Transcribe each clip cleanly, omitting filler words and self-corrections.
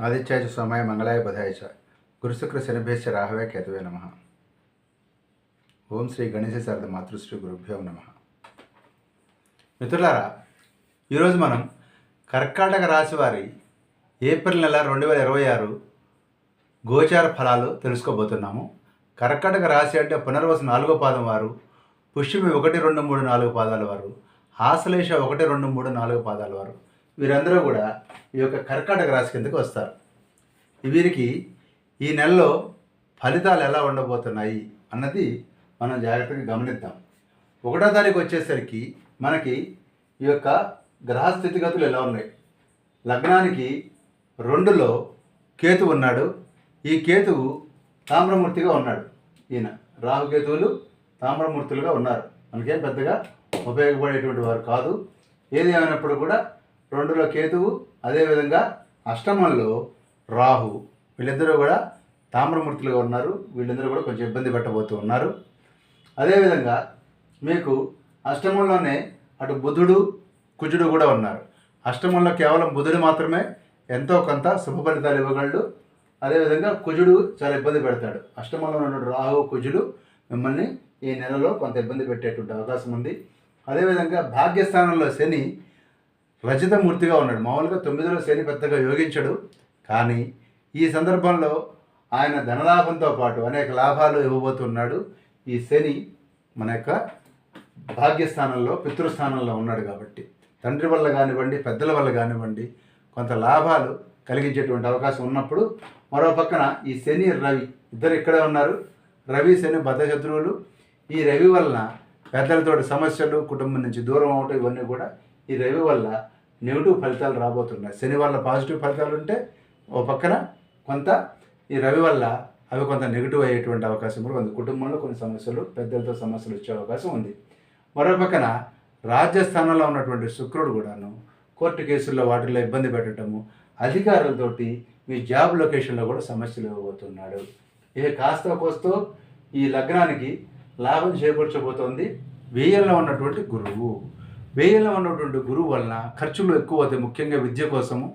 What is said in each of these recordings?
ఆదిత్యాయ చ సోమాయ మంగళాయ బుధాయ చ గురుశుక్ర శనిభ్యశ్చ రాహవే కేతవే నమ. ఓం శ్రీ గణేశ శారద మాతృశ్రీ గురుభ్యో నమ. మిత్రులారా, ఈరోజు మనం కర్కాటక రాశి వారి ఏప్రిల్ నెల 2026 గోచార ఫలాలు తెలుసుకోబోతున్నాము. కర్కాటక రాశి అంటే పునర్వసు 4వ పాదం వారు, పుష్యమి 1, 2, 3, 4 పాదాల వారు, ఆశ్లేష 1, 2, 3, 4 పాదాల వారు, వీరందరూ కూడా ఈ యొక్క కర్కాటక రాశి కిందకు వస్తారు. వీరికి ఈ నెలలో ఫలితాలు ఎలా ఉండబోతున్నాయి అన్నది మనం జాగ్రత్తగా గమనిద్దాం. 1వ తారీఖు వచ్చేసరికి మనకి ఈ యొక్క గ్రహ స్థితిగతులు ఎలా ఉన్నాయి. లగ్నానికి 2లో కేతు ఉన్నాడు. ఈ కేతువు తామ్రమూర్తిగా ఉన్నాడు. ఈయన రాహుకేతువులు తామ్రమూర్తులుగా ఉన్నారు. మనకేం పెద్దగా ఉపయోగపడేటువంటి వారు కాదు. ఏది అయినప్పుడు కూడా 2లో కేతువు, అదేవిధంగా అష్టమంలో రాహు, వీళ్ళిద్దరూ కూడా తామ్రమూర్తులుగా ఉన్నారు. వీళ్ళిద్దరూ కూడా కొంచెం ఇబ్బంది పెట్టబోతూ ఉన్నారు. అదేవిధంగా మీకు అష్టమంలోనే అటు బుధుడు, కుజుడు కూడా ఉన్నారు. అష్టమంలో కేవలం బుధుడు మాత్రమే ఎంతో కొంత శుభ ఫలితాలు ఇవ్వగలడు. అదేవిధంగా కుజుడు చాలా ఇబ్బంది పెడతాడు. అష్టమంలో ఉన్న రాహు, కుజుడు మిమ్మల్ని ఈ నెలలో కొంత ఇబ్బంది పెట్టేటువంటి అవకాశం ఉంది. అదేవిధంగా భాగ్యస్థానంలో శని రజితమూర్తిగా ఉన్నాడు. మామూలుగా 9లో శని పెద్దగా యోగించడు, కానీ ఈ సందర్భంలో ఆయన ధనలాభంతో పాటు అనేక లాభాలు ఇవ్వబోతున్నాడు. ఈ శని మన యొక్క భాగ్యస్థానంలో, పితృస్థానంలో ఉన్నాడు కాబట్టి తండ్రి వల్ల కానివ్వండి, పెద్దల వల్ల కానివ్వండి కొంత లాభాలు కలిగించేటువంటి అవకాశం ఉన్నప్పుడు, మరో పక్కన ఈ శని, రవి ఇద్దరు ఇక్కడే ఉన్నారు. రవి, శని బద్ధశత్రువులు. ఈ రవి వలన పెద్దలతోటి సమస్యలు, కుటుంబం నుంచి దూరం అవటం, ఇవన్నీ కూడా ఈ రవి వల్ల నెగిటివ్ ఫలితాలు రాబోతున్నాయి. శని వల్ల పాజిటివ్ ఫలితాలు ఉంటే ఓ పక్కన కొంత ఈ రవి వల్ల అవి కొంత నెగిటివ్ అయ్యేటువంటి అవకాశం కూడా ఉంది. కుటుంబంలో కొన్ని సమస్యలు, పెద్దలతో సమస్యలు వచ్చే అవకాశం ఉంది. మరో పక్కన రాజ్యస్థానంలో ఉన్నటువంటి శుక్రుడు కూడాను కోర్టు కేసుల్లో వాటిల్లో ఇబ్బంది పెట్టడము, అధికారులతోటి మీ జాబ్ లొకేషన్లో కూడా సమస్యలు ఇవ్వబోతున్నాడు. ఇక కాస్త కోస్తో ఈ లగ్నానికి లాభం చేకూర్చబోతోంది వ్యయంలో ఉన్నటువంటి గురువు. వ్యయంలో ఉన్నటువంటి గురువు వలన ఖర్చులు ఎక్కువ అవుతాయి, ముఖ్యంగా విద్య కోసము.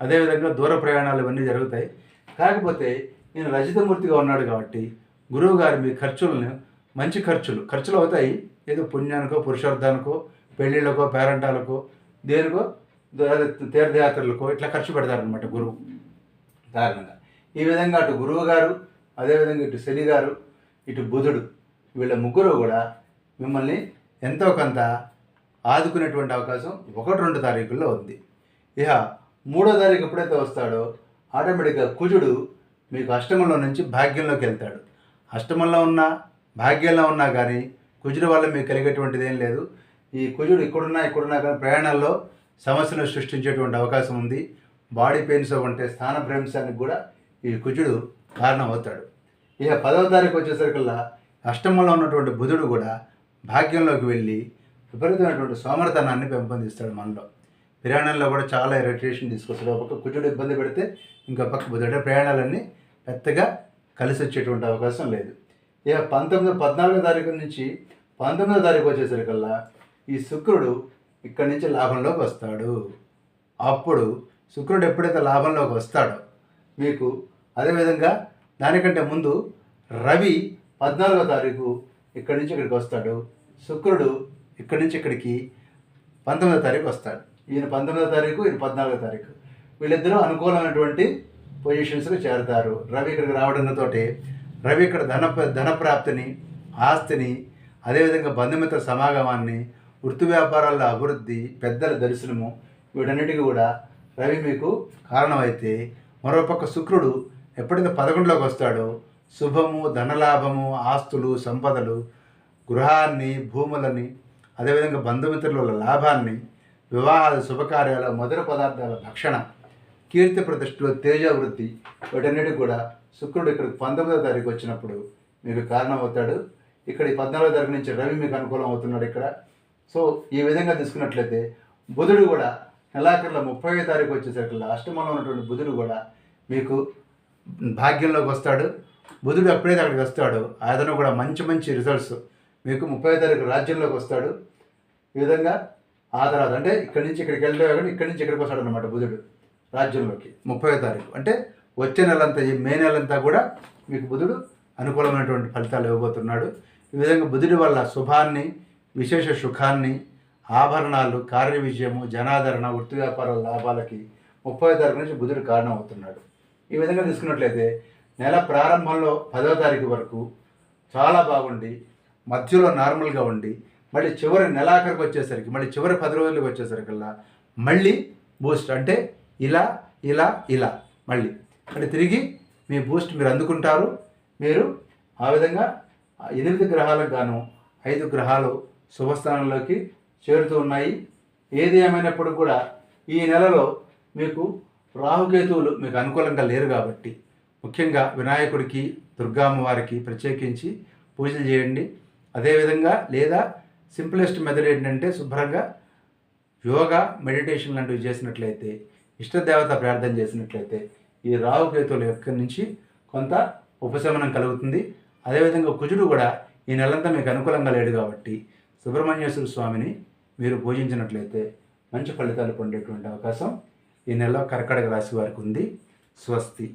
అదేవిధంగా దూర ప్రయాణాలు ఇవన్నీ జరుగుతాయి. కాకపోతే నేను రజితమూర్తిగా ఉన్నాడు కాబట్టి గురువు గారు మీ ఖర్చులను మంచి ఖర్చులు అవుతాయి. ఏదో పుణ్యానికో, పురుషార్థానికో, పెళ్ళిళ్ళకో, పేరంటాలకో, దేనికో, తీర్థయాత్రలకో ఇట్లా ఖర్చు పెడతారనమాట గురువు కారణంగా. ఈ విధంగా అటు గురువు గారు, అదేవిధంగా ఇటు శని గారు, ఇటు బుధుడు, వీళ్ళ ముగ్గురు కూడా మిమ్మల్ని ఎంతో కొంత ఆదుకునేటువంటి అవకాశం 1, 2 తారీఖుల్లో ఉంది. ఇక 3వ తారీఖు ఎప్పుడైతే వస్తాడో ఆటోమేటిక్గా కుజుడు మీకు అష్టమంలో నుంచి భాగ్యంలోకి వెళ్తాడు. అష్టమంలో ఉన్నా, భాగ్యంలో ఉన్నా కానీ కుజుడు వల్ల మీకు కలిగేటువంటిది ఏం లేదు. ఈ కుజుడు ఇక్కడున్నా కానీ ప్రయాణాల్లో సమస్యలు సృష్టించేటువంటి అవకాశం ఉంది. బాడీ పెయిన్స్ ఉంటే స్థానభ్రంశానికి కూడా ఈ కుజుడు కారణం అవుతాడు. ఇక 10వ తారీఖు వచ్చేసరికల్లా అష్టమంలో ఉన్నటువంటి బుధుడు కూడా భాగ్యంలోకి వెళ్ళి విపరీతమైనటువంటి సోమరతనాన్ని పెంపొందిస్తాడు మనలో. ప్రయాణంలో కూడా చాలా ఇరిటేషన్ తీసుకొస్తాడు. ఒక పక్క కుజుడు ఇబ్బంది పెడితే ఇంకో పక్క బుధుడు, ప్రయాణాలన్నీ పెద్దగా కలిసి వచ్చేటువంటి అవకాశం లేదు. ఇక 14వ తారీఖు నుంచి 19వ తారీఖు వచ్చేసరికల్లా ఈ శుక్రుడు ఇక్కడి నుంచి లాభంలోకి వస్తాడు. అప్పుడు శుక్రుడు ఎప్పుడైతే లాభంలోకి వస్తాడో మీకు, అదేవిధంగా దానికంటే ముందు రవి 14వ తారీఖు ఇక్కడి నుంచి ఇక్కడికి వస్తాడు. శుక్రుడు ఇక్కడి నుంచి ఇక్కడికి 19వ తారీఖు వస్తాడు. ఈయన 19వ తారీఖు, ఈయన 14వ తారీఖు. వీళ్ళిద్దరూ అనుకూలమైనటువంటి పొజిషన్స్కి చేరతారు. రవి ఇక్కడికి రావడంతో రవి ఇక్కడ ధనప్రాప్తిని, ఆస్తిని, అదేవిధంగా బంధుమిత్ర సమాగమాన్ని, వృత్తి వ్యాపారాల అభివృద్ధి, పెద్దల దర్శనము, వీటన్నిటికీ కూడా రవి మీకు కారణమైతే, మరోపక్క శుక్రుడు ఎప్పుడైతే 11లోకి వస్తాడో శుభము, ధనలాభము, ఆస్తులు, సంపదలు, గృహాన్ని, భూములని, అదేవిధంగా బంధుమిత్రుల లాభాన్ని, వివాహాల శుభకార్యాల, మధుర పదార్థాల భక్షణ, కీర్తి ప్రతిష్టలు, తేజవృద్ధి, వీటన్నిటికి కూడా శుక్రుడు ఇక్కడికి 19వ తారీఖు వచ్చినప్పుడు మీకు కారణం అవుతాడు. ఇక్కడ 14వ తారీఖు నుంచి రవి మీకు అనుకూలం అవుతున్నాడు ఇక్కడ. సో ఈ విధంగా తీసుకున్నట్లయితే బుధుడు కూడా నెలాఖరులో 30వ తారీఖు వచ్చేసరికి అష్టమంలో ఉన్నటువంటి బుధుడు కూడా మీకు భాగ్యంలోకి వస్తాడు. బుధుడు ఎప్పుడైతే అక్కడికి వస్తాడో అతను కూడా మంచి రిజల్ట్స్ మీకు 30వ తారీఖు రాజ్యంలోకి వస్తాడు. ఈ విధంగా ఆ తర్వాత అంటే ఇక్కడి నుంచి ఇక్కడికి వెళ్ళే కానీ ఇక్కడి నుంచి ఇక్కడికి వస్తాడు అనమాట బుధుడు. రాజ్యంలోకి 30వ తారీఖు. అంటే వచ్చే నెలంతా, ఈ మే నెలంతా కూడా మీకు బుధుడు అనుకూలమైనటువంటి ఫలితాలు ఇవ్వబోతున్నాడు. ఈ విధంగా బుధుడి వల్ల శుభాన్ని, విశేష సుఖాన్ని, ఆభరణాలు, కార్య విజయము, జనాదరణ, వృత్తి వ్యాపారాల లాభాలకి 30వ తారీఖు నుంచి బుధుడు కారణం అవుతున్నాడు. ఈ విధంగా తీసుకున్నట్లయితే నెల ప్రారంభంలో 10వ తారీఖు వరకు చాలా బాగుండి, మధ్యలో నార్మల్గా ఉండి, మళ్ళీ చివరి నెలాఖరికి వచ్చేసరికి, మళ్ళీ చివరి 10 రోజులకు వచ్చేసరికల్లా మళ్ళీ బూస్ట్, అంటే ఇలా ఇలా ఇలా మళ్ళీ తిరిగి మీ బూస్ట్ మీరు అందుకుంటారు. మీరు ఆ విధంగా 8 గ్రహాలకు గాను 5 గ్రహాలు శుభస్థానంలోకి చేరుతూ ఉన్నాయి. ఏది ఏమైనప్పుడు కూడా ఈ నెలలో మీకు రాహుకేతువులు మీకు అనుకూలంగా లేరు కాబట్టి ముఖ్యంగా వినాయకుడికి, దుర్గామ్మవారికి ప్రత్యేకించి పూజలు చేయండి. అదేవిధంగా లేదా సింపులెస్ట్ మెథడ్ ఏంటంటే శుభ్రంగా యోగా, మెడిటేషన్ లాంటివి చేసినట్లయితే, ఇష్టదేవత ప్రార్థన చేసినట్లయితే ఈ రాహుకేతువుల యొక్క నుంచి కొంత ఉపశమనం కలుగుతుంది. అదేవిధంగా కుజుడు కూడా ఈ నెలంతా మీకు అనుకూలంగా లేడు కాబట్టి సుబ్రహ్మణ్యేశ్వర స్వామిని మీరు పూజించినట్లయితే మంచి ఫలితాలు పొందేటువంటి అవకాశం ఈ నెలలో కర్కాటక రాశి వారికి ఉంది. స్వస్తి.